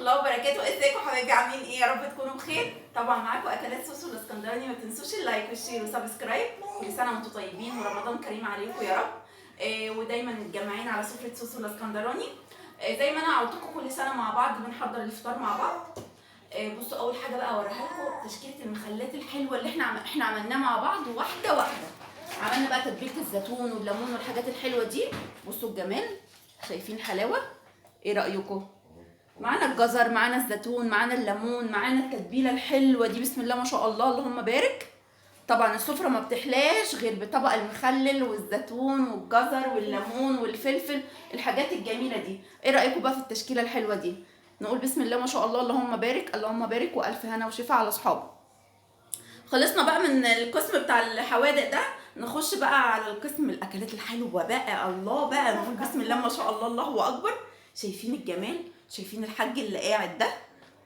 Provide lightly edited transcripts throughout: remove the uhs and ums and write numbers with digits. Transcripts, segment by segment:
الله وبركاته. ازيكم حبايبي، عاملين ايه؟ يا رب تكونوا بخير. طبعا معاكم اكلات سوسو الاسكندراني. ما تنسوش اللايك والشير وسبسكرايب. كل سنه وانتم طيبين ورمضان كريم عليكم يا رب. ودايما متجمعين على سفره سوسو الاسكندراني. زي ما انا عودتكم كل سنه مع بعض بنحضر الفطار مع بعض. بصوا اول حاجه بقى اوريها لكم تشكيله المخلات الحلوه اللي احنا عملناها مع بعض واحده واحده. عملنا بقى تتبيله الزيتون والليمون والحاجات الحلوه دي. بصوا الجمال، شايفين الحلاوه؟ ايه رايكم؟ معانا الجزر، معانا الزيتون، معانا الليمون، معانا التتبيله الحلوه دي. بسم الله ما شاء الله، اللهم بارك. طبعا السفره ما بتحلاش غير بطبق المخلل والزيتون والجزر والليمون والفلفل، الحاجات الجميله دي. ايه رايكم بقى في التشكيله الحلوه دي؟ نقول بسم الله ما شاء الله، اللهم بارك اللهم بارك، والف هنا وشفا على اصحابه. خلصنا بقى من القسم بتاع الحوادق ده، نخش بقى على القسم الاكلات الحلوه بقى. الله بقى، نقول بسم الله ما شاء الله، الله اكبر. شايفين الجمال؟ شايفين الحاج اللي قاعد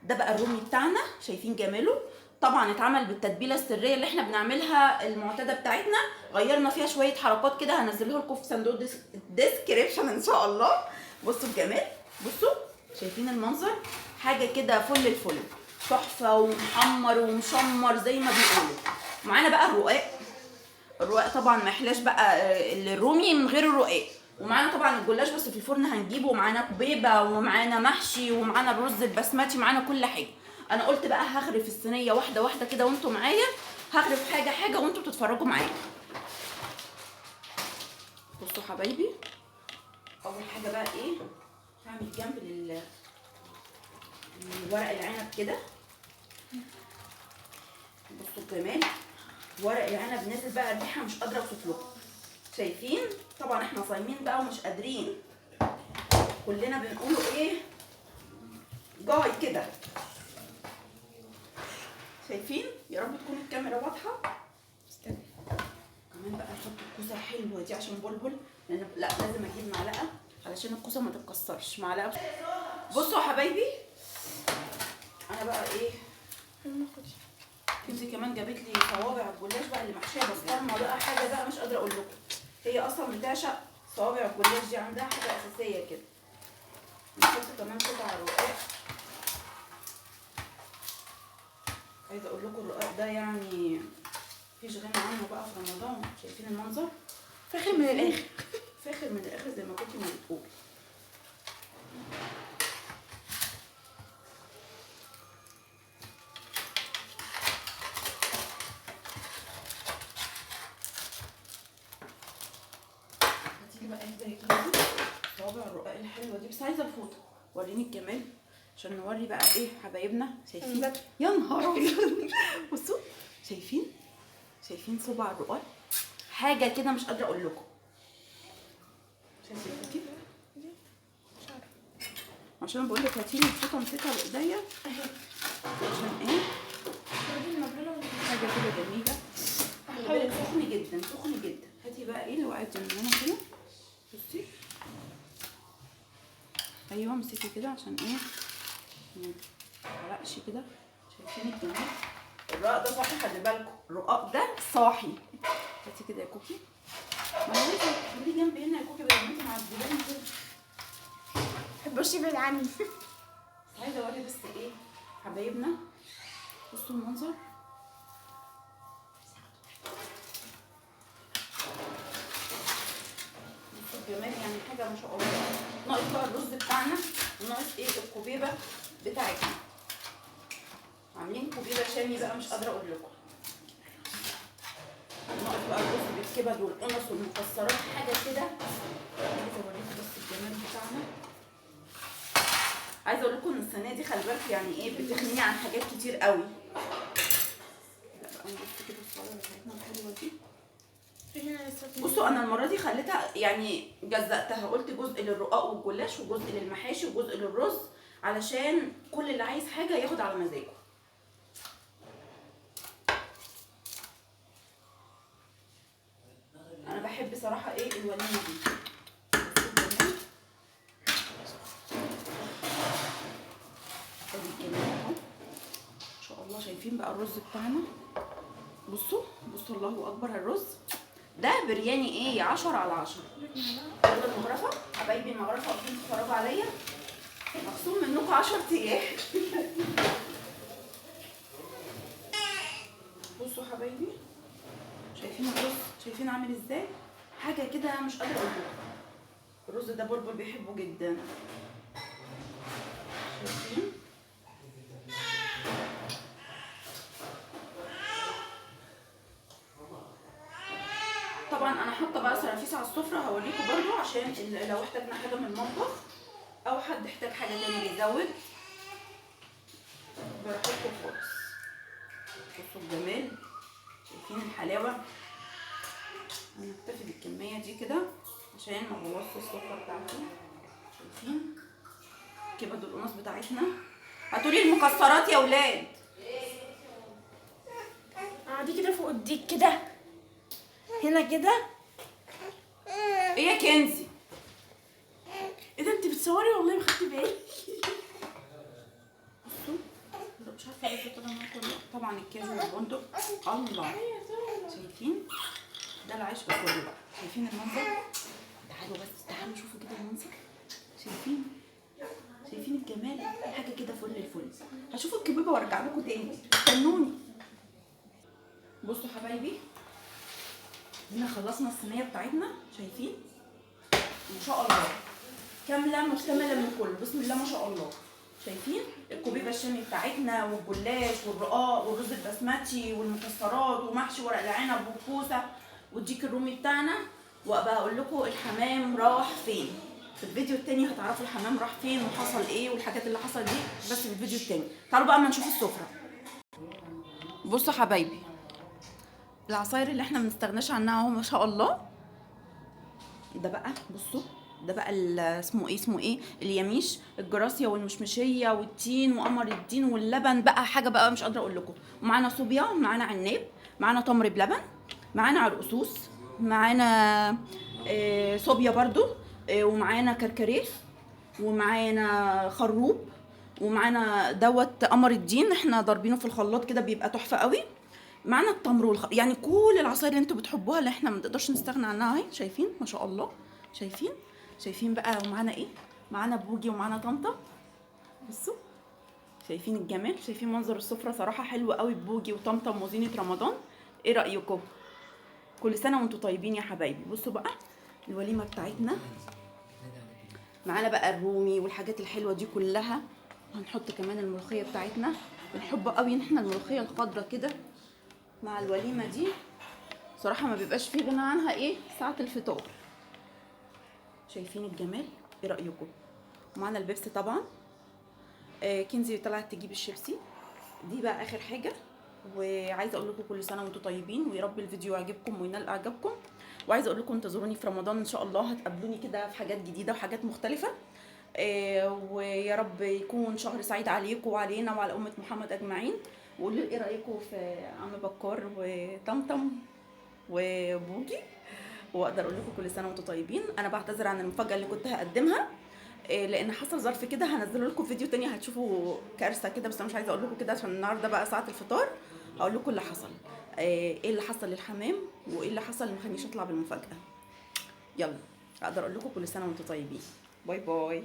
ده بقى الرومي بتاعنا، شايفين جماله؟ طبعا اتعمل بالتتبيله السريه اللي احنا بنعملها المعتاده بتاعتنا، غيرنا فيها شويه حركات كده، هنزلها لكم في صندوق الديسكريبشن ان شاء الله. بصوا الجمال، بصوا شايفين المنظر؟ حاجه كده فل الفل، تحفه ومحمر ومشمر زي ما بيقولوا. معانا بقى الرقاق طبعا ما يحلاش بقى الرومي من غير الرقاق. ومعانا طبعا الجلاش بس في الفرن هنجيبه، ومعانا كبيبه ومعانا محشي ومعانا الرز البسمتي، معانا كل حاجه. انا قلت بقى هغرف الصينيه واحده واحده كده وانتم معايا، هغرف حاجه حاجه وانتم بتتفرجوا معايا. بصوا حبايبي، اول حاجه بقى ايه، هعمل جنب ورق العنب كده. بصوا الجمال، ورق العنب نازل بقى، الريحه مش قادره اوصف لكم. شايفين؟ طبعا احنا صايمين بقى ومش قادرين، كلنا بنقولوا ايه، جاي كده. شايفين؟ يا رب تكون الكاميرا واضحه. استنى كمان بقى نحط الكوسه الحلوه دي عشان بلبل، لان لا لازم اجيب معلقه علشان الكوسه ما تتكسرش. معلقه. بصوا يا حبايبي، انا بقى ايه، كنزي كمان جابت لي صوابع الجلاش بقى اللي محشيه بسطرمه بقى، حاجه بقى مش قادره اقول لكم. هي اصلا بتعشق صوابع الجلاش دي، عندها حاجه اساسيه كده. نحط كمان قطع الرقاق. عايزه اقول لكم الرقاق ده يعني مفيش غنى عنه بقى في رمضان. شايفين المنظر؟ فاخر من الاخر، فاخر من الاخر زي ما كنت ما بتقول. بقى ازاي كده صوابع الرقاق الحلوه دي، بس عايزه الفوطه. وريني الجمال عشان نوري بقى ايه حبايبنا. شايفين؟ يا نهار ابيض بصوا، شايفين صباع الرقاق؟ حاجه كده مش قادره اقول لكم. شايفين؟ عشان بقول لك هاتيلي الفوطه امسكها بايديا عشان ايه، حاجه كده جميله. سخن جدا سخن جدا. هاتي بقى ايه اللي وقعت من هنا كده، بصي. ايوه امسكي كده عشان ايه ما يحرقش كده. شايفين الجمال؟ الرقاق ده صاحي، خلي بالكم الرقاق ده صاحي. هاتي كده يا كوكي، ما هو انت خليه جنبي هنا يا كوكي بدل ما انت معدلاني كده. متحبوش يبعد عني. عايزه اوري بس ايه حبايبنا، بصوا المنظر. الجمال يعني حاجه ما شاء الله. ناقص بقى الرز بتاعنا، وناقص ايه، الكوبيبه بتاعتنا. عاملين كوبيبه شامي بقى مش قادره اقول لكم. ناقص بقى الرز بالكبد والقنص والمكسرات، حاجه كده. عايزه اوريكم بس الجمال بتاعنا. عايزه اقول لكم ان السنه دي خلي بالكم يعني ايه، بتغنيني عن حاجات كتير قوي. لا بقى نبص كده الصوره بتاعتنا الحلوه دي. بصوا انا المره دي خليتها يعني جزأتها، قلت جزء للرقاق والجلاش وجزء للمحاشي وجزء للرز، علشان كل اللي عايز حاجه ياخد على مزاجه. انا بحب صراحه ايه الوليمه دي. ما شاء الله. شايفين بقى الرز بتاعنا؟ بصوا الله اكبر. الرز ده برياني ايه، 10 على 10. يلا المغرفه حبايبي، المغرفه واقفين تتفرجوا عليا، مخصوم منكم 10 ايام. بصوا حبايبي، شايفين الرز؟ شايفين عامل ازاي؟ حاجه كده مش قادره اقول لكم. الرز ده بلبل بيحبه جدا. شايفين؟ طبعا انا حاطه بقى سرافيس على السفره، هوريكم برضو عشان لو احتاجنا حاجه من المطبخ او حد احتاج حاجه تاني بيزود براحتكم خالص. بصوا الجمال، شايفين الحلاوه؟ هنكتفي بالكميه دي كده عشان ما نبوظش السفره بتاعتي. شايفين كبد القناص بتاعتنا؟ هاتولي المكسرات يا ولاد. دي كده فوق الديك كده، هنا كده. ايه يا كنزي؟ ايه ده، انت بتصوري؟ والله ما خدت بالي. بصوا مش عارفه ايه طبعا الكاجو والبندق. الله، شايفين؟ ده العيش بكله بقى. شايفين المنظر؟ تعالوا بس، تعالوا شوفوا كده المنظر. شايفين؟ شايفين الجمال؟ حاجه كده فل الفل. هشوف الكبيبه وارجع لكم تاني، استنوني. بصوا حبايبي، هنا خلصنا الصينيه بتاعتنا. شايفين؟ ما شاء الله كامله مكتمله من كله، بسم الله ما شاء الله. شايفين الكوبيبه الشامي بتاعتنا والجلاش والرقاق والرز البسمتي والمكسرات ومحشي ورق العنب والكوسه والديك الرومي بتاعنا. وابقى اقول لكم الحمام راح فين. في الفيديو التاني هتعرفوا الحمام راح فين وحصل ايه والحاجات اللي حصلت دي، بس في الفيديو التاني. تعالوا بقى اما نشوف السفره. بصوا حبايبي، العصاير اللي احنا منستغناش عنها اهو ما شاء الله. ده بقى بصوا، ده بقى اسمه ايه اليميش، الجراسيه والمشمشيه والتين وقمر الدين واللبن، بقى حاجه بقى مش قادره اقول لكم. ومعانا صوبيا، معانا عناب، معانا تمر بلبن، معانا عرقسوس، معانا صوبيا برضو، ومعانا كركريس، ومعانا خروب، ومعانا دوت قمر الدين احنا ضاربينه في الخلاط كده بيبقى تحفه قوي. معانا التمر يعني كل العصاير اللي انتوا بتحبوها اللي احنا ما نقدرش نستغنى عنها اهي. شايفين ما شاء الله؟ شايفين؟ شايفين بقى؟ ومعانا ايه؟ معانا بوجي ومعانا طنطا. بصوا شايفين الجمال؟ شايفين منظر السفره؟ صراحه حلو قوي بوجي وطمطم وزينه رمضان. ايه رايكم؟ كل سنه وانتم طيبين يا حبايبي. بصوا بقى الوليمه بتاعتنا، معانا بقى الرومي والحاجات الحلوه دي كلها. هنحط كمان الملوخيه بتاعتنا، بنحب قوي ان احنا الملوخيه الخضراء كده مع الوليمه دي، صراحه ما بيبقاش فيه غنى عنها ايه ساعه الفطار. شايفين الجمال؟ ايه رايكم؟ ومعانا البيبسي طبعا. كنزي طلعت تجيب الشيبسي. دي بقى اخر حاجه. وعايزه اقول لكم كل سنه وانتم طيبين، ويا رب الفيديو يعجبكم وينال اعجابكم. وعايزه اقول لكم انتظروني في رمضان ان شاء الله، هتقابلوني كده في حاجات جديده وحاجات مختلفه. ويا رب يكون شهر سعيد عليكم وعلينا وعلى امه محمد اجمعين. وقولوا لي ايه رايكم في عم بكار وطمطم وبوجي. واقدر اقول لكم كل سنه وانتم طيبين. انا بعتذر عن المفاجاه اللي كنت هقدمها لان حصل ظرف كده، هنزله لكم فيديو تاني هتشوفوا كارثه كده، بس انا مش عايزه اقول لكم كده عشان النهارده بقى ساعه الفطار. هقول لكم اللي حصل، ايه اللي حصل للحمام وايه اللي حصل اللي مخلينيش اطلع بالمفاجاه. يلا اقدر اقول لكم كل سنه وانتم طيبين. باي باي.